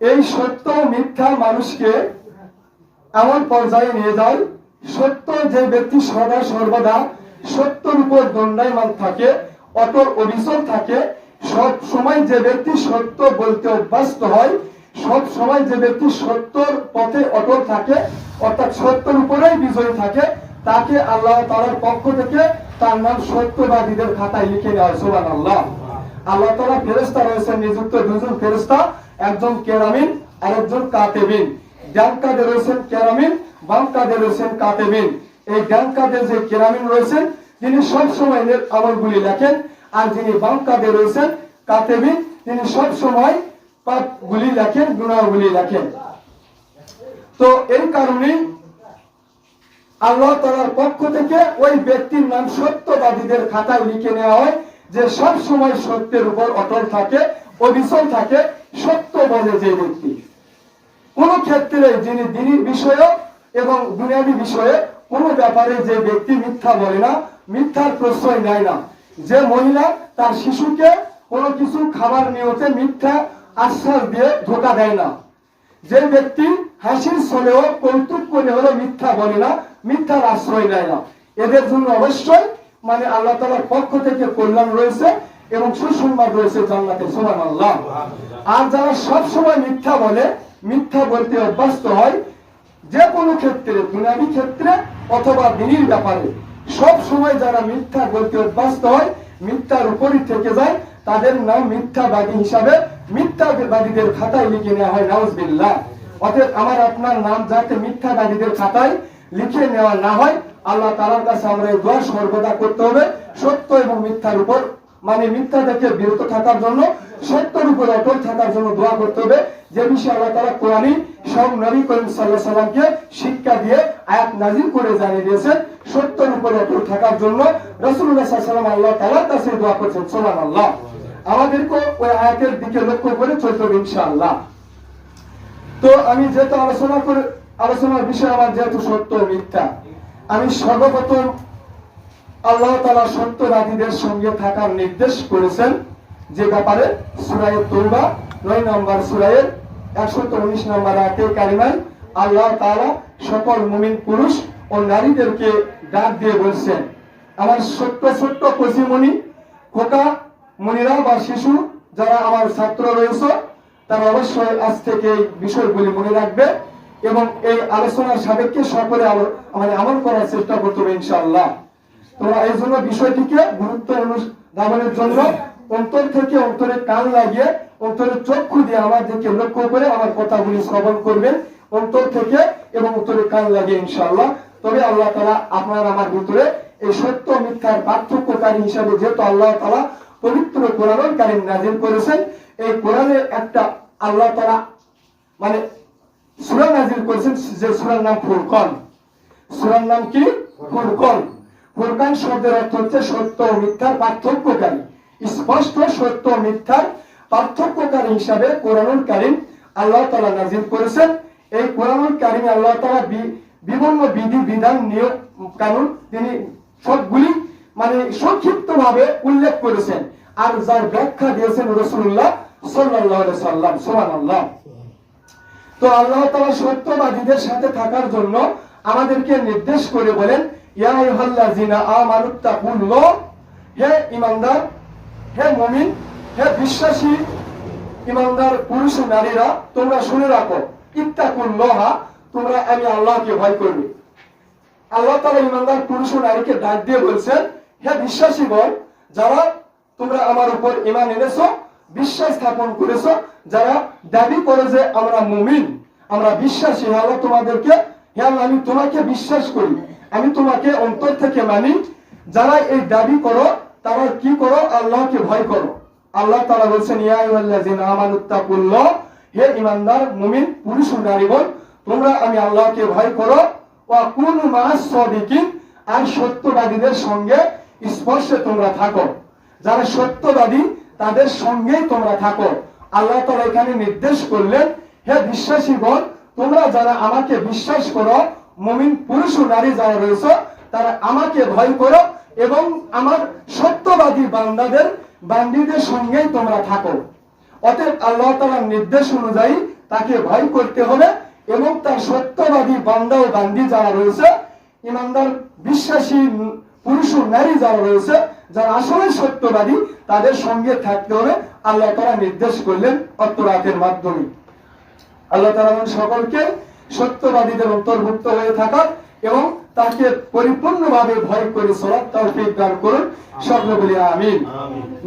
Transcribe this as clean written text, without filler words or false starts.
এই সত্য মিথ্যা মানুষকে এমন পর্যায়ে নিয়ে যায়, সত্য যে ব্যক্তি সদা সর্বদা সত্যের উপর দণ্ডায়মান থাকে, অটল অবিচল থাকে, সব সময় যে ব্যক্তি সত্য বলতে অভ্যস্ত হয়, সব সময় যে ব্যক্তি সত্যর পথে অটল থাকে, অর্থাৎ সত্যের উপরেই বিজয়ী থাকে, তাকে আল্লাহ তাআলার পক্ষ থেকে তার নাম সত্যবাদীদের খাতায় লিখে নেওয়া। সুবহানাল্লাহ। আল্লাহ তাআলা ফেরেশতা রয়েছেন নিযুক্ত, দুজন ফেরেশতা, একজন কেরামিন আর একজন কাতেবিন। ডান কাঁধে রয়েছেন কেরামিন, বাম কাঁধে রয়েছেন কাতেবিন। এই ডান কাঁধে যে কেরামিন রয়েছেন তিনি সব সময় আমলগুলি লেখেন, আর যিনি বাম কাঁধে রয়েছেন কাতেবিন তিনি সব সময় পাপগুলি লেখেন, গুনাহগুলি লেখেন। তো এই কারণে আল্লাহ তাআলার পক্ষ থেকে ওই ব্যক্তির নাম সত্যবাদীদের খাতায় লিখে নেওয়া হয়, যে সব সময় সত্যের উপর অটল থাকে, অবিচল থাকে, সত্য বলে যে ব্যক্তি। কোন ক্ষেত্রে যিনি দ্বীনের বিষয়ে এবং দুনিয়াবী বিষয়ে কোন ব্যাপারে যে ব্যক্তি মিথ্যা বলে না, মিথ্যার প্রশ্রয় নেয় না। যে মহিলা তার শিশুকে কোনো কিছু খাবার নিয়তে মিথ্যা আশ্বাস দিয়ে ধোঁকা দেয় না। যে ব্যক্তি হাসির ছলেও কৌতুক করে হলে মিথ্যা বলে না, মিথ্যার আশ্রয় নেয় না, এদের জন্য অবশ্যই আল্লাহ তাআলার পক্ষ থেকে কল্যাণ রয়েছে এবং সুসংবাদ রয়েছে জান্নাতে। সুবহানাল্লাহ। আর যারা সব সময় মিথ্যা বলে, মিথ্যা বলতে অভ্যস্ত হয়, যে কোনো ক্ষেত্রে, দুনিয়াবী ক্ষেত্রে অথবা দ্বীনের ব্যাপারে সব সময় যারা মিথ্যা বলতে অভ্যস্ত হয়, মিথ্যার উপরই থেকে যায়, তাদের নাম মিথ্যাবাদী হিসাবে মিথ্যাবাদীদের খাতায় লিখে নেওয়া হয়। নাউজুবিল্লাহ। অতএব আমার আপনার নাম যাতে মিথ্যাবাদীদের খাতায় লিখে নেওয়া না হয়, আল্লাহ তাআলার কাছে আমরা এই দোয়া সর্বদা করতে হবে, সত্য এবং মিথ্যার উপর মিথ্যা থেকে বিরত থাকার জন্য, সত্যের উপর অটল থাকার জন্য দোয়া করতে হবে, যে বিষয়ে আল্লাহ তাআলা কোরআনে সব নবী করিম সাল্লাল্লাহু আলাইহি ওয়াসাল্লামকে শিক্ষা দিয়ে আয়াত নাযিল করে জানিয়ে দিয়েছেন। সত্যের উপর অটল থাকার জন্য রাসূলুল্লাহ সাল্লাল্লাহু আলাইহি ওয়াসাল্লাম আল্লাহ তাআলার কাছে দোয়া করছেন। সুবহানাল্লাহ। আমাদেরকে ওই আয়াতের দিকে লক্ষ্য করে চলতে হবে ইনশাআল্লাহ। তো আমি যেহেতু আলোচনার বিষয় আমার যেহেতু সত্য মিথ্যা, আমি সর্বপ্রথম আল্লাহ তাআলা সত্যবাদীদের সঙ্গে থাকার নির্দেশ করেছেন, যে ব্যাপারে সূরা তাওবা 9 নম্বর সূরার 119 নম্বর আয়াতে কারিমায় আল্লাহ তাআলা সকল মুমিন পুরুষ ও নারীদেরকে ডাক দিয়ে বলছেন, আমার ছোট্ট কচিমণি খোকা মনিরা বা শিশু যারা আমার ছাত্র রয়েছে, তারা অবশ্যই আজ থেকে এই বিষয়গুলি মনে রাখবে এবং এই আলোচনার সাপেক্ষে সকলে আমল করার চেষ্টা করতে হবে ইনশাআল্লাহ। তোমরা এই জন্য বিষয়টিকে গুরুত্ব অনুধাবনের জন্য অন্তর থেকে অন্তরে কান লাগিয়ে, অন্তরে চক্ষু দিয়ে আমার দিকে লক্ষ্য করে আমার কথাগুলি শ্রবণ করবেন অন্তর থেকে এবং অন্তরে কান লাগিয়ে ইনশাআল্লাহ। তবে আল্লাহ তাআলা আপনার আমার ভিতরে এই সত্য মিথ্যার পার্থক্যকারী হিসাবে যেহেতু আল্লাহ তাআলা পবিত্র কোরআনুল কারীম নাযিল করেছেন, এই কোরআনে একটা আল্লাহ তাআলা সূরা নাযিল করেছেন, যে সূরার নাম ফুরকান। সূরার নাম কি? ফুরকান। ফুরকান শব্দের অর্থ হচ্ছে সত্য ও মিথ্যার পার্থক্যকারী। স্পষ্ট সত্য ও মিথ্যার পার্থক্যকারী হিসাবে কোরআনুল কারীম আল্লাহ তাআলা নাযিল করেছেন। এই কোরআনুল কারীমে আল্লাহ তাআলা বিভিন্ন বিধি বিধান নিয়ম কানুন তিনি সবগুলি সংক্ষিপ্ত ভাবে উল্লেখ করেছেন, আর যার ব্যাখ্যা দিয়েছেন রাসূলুল্লাহ সাল্লাল্লাহু আলাইহি ওয়াসাল্লাম। সুবহানাল্লাহ। তো আল্লাহ তাআলা সত্যবাদীদের সাথে থাকার জন্য আমাদেরকে নির্দেশ করে বলেন, ইয়া আইয়ুহাল্লাযিনা আমানুত্তাকুল্লাহ, হে ঈমানদার, হে মুমিন, হে বিশ্বাসী ঈমানদার পুরুষ ও নারীরা, তোমরা শুনে রাখো, ইত্তাকুল্লাহ, তোমরা আমি আল্লাহকে ভয় করবে। আল্লাহ তাআলা ঈমানদার পুরুষ ও নারীকে ডাক দিয়ে বলছেন, হে বিশ্বাসীগণ, যারা তোমরা আমার উপর ঈমান এনেছো, বিশ্বাস স্থাপন করেছো, যারা দাবি করে যে আমরা মুমিন, আমরা বিশ্বাসী, আল্লাহ তোমাদেরকে, হে আল্লাহ আমি তোমাকে বিশ্বাস করি, আমি তোমাকে অন্তর থেকে মানি, যারা এই দাবি করো তারা কি করো? আল্লাহকে ভয় করো। আল্লাহ তাআলা বলছেন, ইয়া আইয়ুহাল্লাযিনা আমানুত্তাকুল্লাহ, হে ঈমানদার মুমিন পুরুষ ও নারীগণ, তোমরা আমি আল্লাহকে ভয় করো, ওয়া কুনু মা'আস সাদিকিন, আর সত্যবাদীদের সঙ্গে স্পর্শে তোমরা থাকো। যারা সত্যবাদী তাদের সঙ্গেই তোমরা থাকো। আল্লাহ তাআলা এখানে নির্দেশ করলেন, হে বিশ্বাসীগণ, তোমরা যারা আমাকে বিশ্বাস করো, মুমিন পুরুষ ও নারী যারা রয়েছে, তারা আমাকে ভয় করো এবং আমার সত্যবাদী বান্দাদের বান্দীদের সঙ্গেই তোমরা থাকো। অতএব আল্লাহ তাআলার নির্দেশ অনুযায়ী তাকে ভয় করতে হবে এবং তার সত্যবাদী বান্দা ও বান্দি যারা রয়েছে, ইমানদার বিশ্বাসী পুরুষ ও নারী যারা রয়েছে, যারা আসলে সত্যবাদী, তাদের সঙ্গে থাকতে হবে। আল্লাহ তাআলা নির্দেশ করলেন অত্তরাতের মাধ্যমে। আল্লাহ তাআলা সকলকে সত্যবাদীদের অন্তর্ভুক্ত হয়ে থাকার এবং তাকে পরিপূর্ণভাবে ভয় করে চলার তৌফিক দান করুন। সকলে বলি আমিন।